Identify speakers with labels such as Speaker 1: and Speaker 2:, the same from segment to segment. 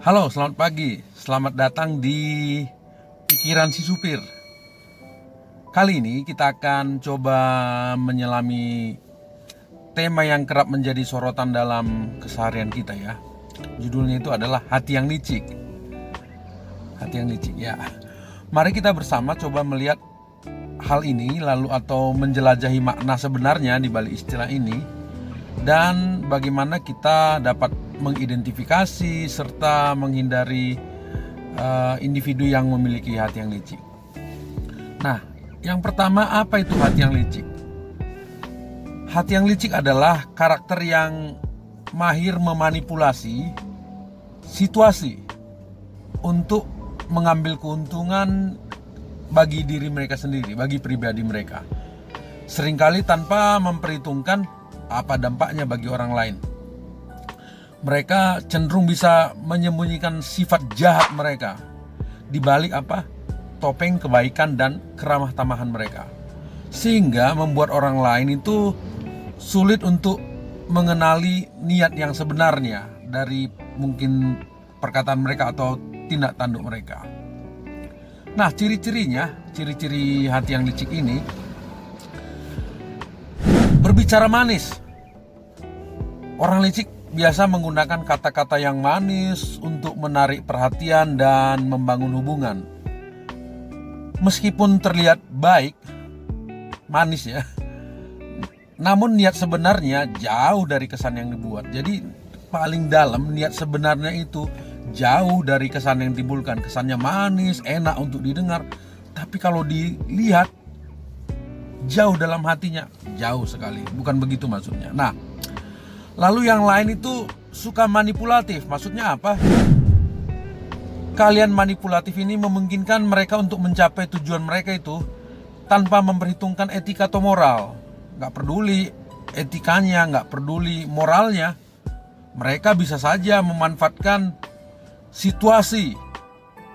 Speaker 1: Halo, selamat pagi. Selamat datang di Pikiran Si Supir. Kali ini kita akan coba menyelami tema yang kerap menjadi sorotan dalam keseharian kita ya. Judulnya itu adalah hati yang licik. Hati yang licik ya. Mari kita bersama coba melihat hal ini atau menjelajahi makna sebenarnya di balik istilah ini dan bagaimana kita dapat mengidentifikasi serta menghindari individu yang memiliki hati yang licik. Nah, yang pertama, apa itu hati yang licik? Hati yang licik adalah karakter yang mahir memanipulasi situasi untuk mengambil keuntungan bagi diri mereka sendiri, bagi pribadi mereka. Seringkali tanpa memperhitungkan apa dampaknya bagi orang lain. Mereka cenderung bisa menyembunyikan sifat jahat mereka di balik topeng kebaikan dan keramah tamahan mereka, sehingga membuat orang lain itu sulit untuk mengenali niat yang sebenarnya dari mungkin perkataan mereka atau tindak tanduk mereka. Nah, ciri-ciri hati yang licik ini: berbicara manis. Orang licik biasa menggunakan kata-kata yang manis untuk menarik perhatian dan membangun hubungan. Meskipun terlihat baik, manis ya, namun niat sebenarnya jauh dari kesan yang dibuat. Jadi paling dalam niat sebenarnya itu jauh dari kesan yang ditimbulkan. Kesannya manis, enak untuk didengar, tapi kalau dilihat jauh dalam hatinya, jauh sekali. Bukan begitu maksudnya. Nah, lalu yang lain itu suka manipulatif. Maksudnya apa? Kalian manipulatif ini memungkinkan mereka untuk mencapai tujuan mereka itu tanpa memperhitungkan etika atau moral. Gak peduli etikanya, gak peduli moralnya. Mereka bisa saja memanfaatkan situasi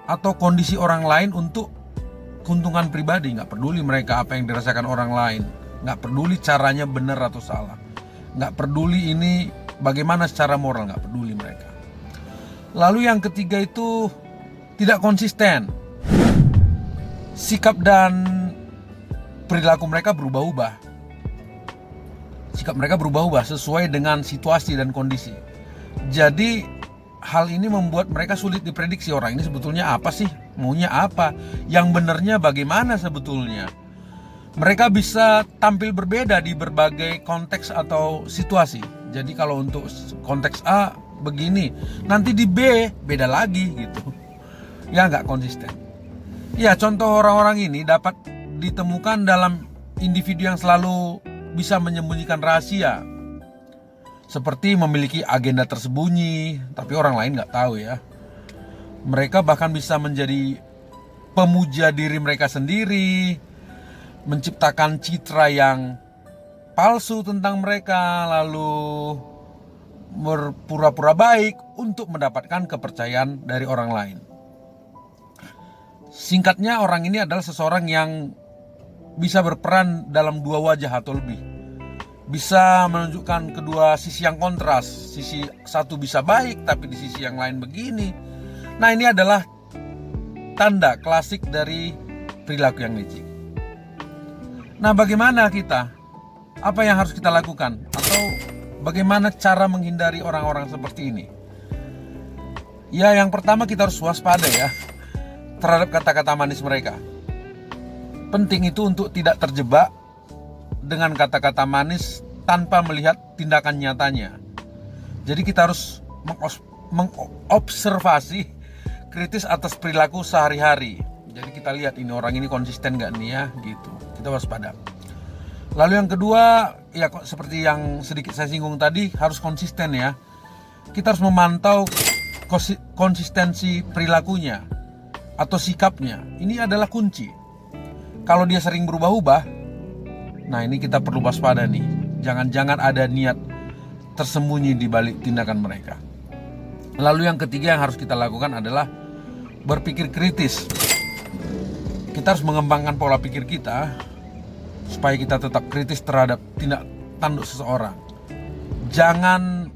Speaker 1: atau kondisi orang lain untuk keuntungan pribadi. Gak peduli mereka apa yang dirasakan orang lain. Gak peduli caranya benar atau salah. Gak peduli ini bagaimana secara moral, gak peduli mereka. Lalu yang ketiga itu tidak konsisten. Sikap dan perilaku mereka berubah-ubah. Sikap mereka berubah-ubah sesuai dengan situasi dan kondisi. Jadi hal ini membuat mereka sulit diprediksi. Orang ini sebetulnya apa sih? Maunya apa? Yang benarnya bagaimana sebetulnya? Mereka bisa tampil berbeda di berbagai konteks atau situasi. Jadi kalau untuk konteks A begini, nanti di B beda lagi gitu. Ya, nggak konsisten. Ya, contoh orang-orang ini dapat ditemukan dalam individu yang selalu bisa menyembunyikan rahasia, seperti memiliki agenda tersembunyi, tapi orang lain nggak tahu ya. Mereka bahkan bisa menjadi pemuja diri mereka sendiri, menciptakan citra yang palsu tentang mereka, lalu berpura-pura baik untuk mendapatkan kepercayaan dari orang lain. Singkatnya, orang ini adalah seseorang yang bisa berperan dalam dua wajah atau lebih. Bisa menunjukkan kedua sisi yang kontras. Sisi satu bisa baik, tapi di sisi yang lain begini. Nah, ini adalah tanda klasik dari perilaku yang licik. Nah, bagaimana kita? Apa yang harus kita lakukan? Atau bagaimana cara menghindari orang-orang seperti ini? Ya, yang pertama kita harus waspada ya terhadap kata-kata manis mereka. Penting itu untuk tidak terjebak dengan kata-kata manis tanpa melihat tindakan nyatanya. Jadi kita harus mengobservasi kritis atas perilaku sehari-hari. Jadi kita lihat ini orang ini konsisten gak nih ya, gitu. Kita waspada. Lalu yang kedua, ya seperti yang sedikit saya singgung tadi, harus konsisten ya. Kita harus memantau konsistensi perilakunya atau sikapnya. Ini adalah kunci. Kalau dia sering berubah-ubah, nah ini kita perlu waspada nih. Jangan-jangan ada niat tersembunyi di balik tindakan mereka. Lalu yang ketiga yang harus kita lakukan adalah berpikir kritis. Kita harus mengembangkan pola pikir kita supaya kita tetap kritis terhadap tindak tanduk seseorang. Jangan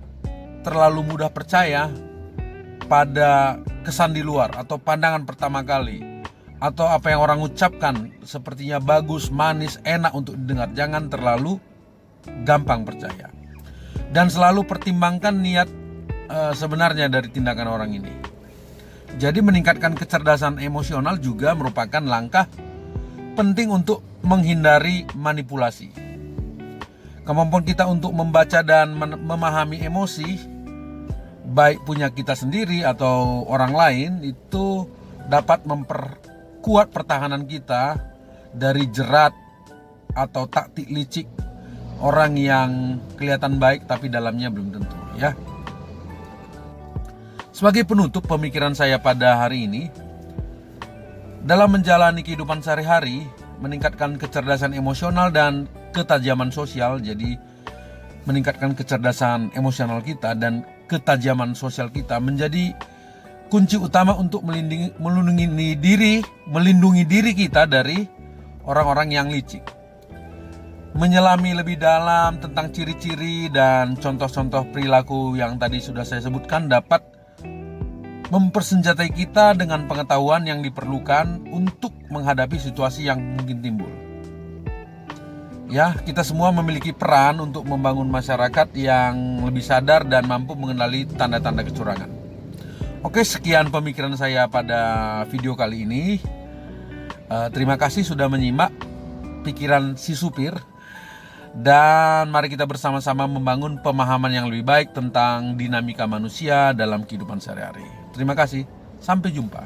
Speaker 1: terlalu mudah percaya pada kesan di luar atau pandangan pertama kali, atau apa yang orang ucapkan sepertinya bagus, manis, enak untuk didengar. Jangan terlalu gampang percaya. Dan selalu pertimbangkan niat sebenarnya dari tindakan orang ini. Jadi meningkatkan kecerdasan emosional juga merupakan langkah penting untuk menghindari manipulasi. Kemampuan kita untuk membaca dan memahami emosi, baik punya kita sendiri atau orang lain, itu dapat memperkuat pertahanan kita dari jerat atau taktik licik orang yang kelihatan baik tapi dalamnya belum tentu, ya. Sebagai penutup pemikiran saya pada hari ini, dalam menjalani kehidupan sehari-hari, meningkatkan kecerdasan emosional dan ketajaman sosial. Jadi meningkatkan kecerdasan emosional kita dan ketajaman sosial kita menjadi kunci utama untuk melindungi diri kita dari orang-orang yang licik. Menyelami lebih dalam tentang ciri-ciri dan contoh-contoh perilaku yang tadi sudah saya sebutkan dapat mempersenjatai kita dengan pengetahuan yang diperlukan untuk menghadapi situasi yang mungkin timbul. Ya, kita semua memiliki peran untuk membangun masyarakat yang lebih sadar dan mampu mengenali tanda-tanda kecurangan. Oke, sekian pemikiran saya pada video kali ini. Terima kasih sudah menyimak pikiran si supir. Dan mari kita bersama-sama membangun pemahaman yang lebih baik tentang dinamika manusia dalam kehidupan sehari-hari. Terima kasih, sampai jumpa.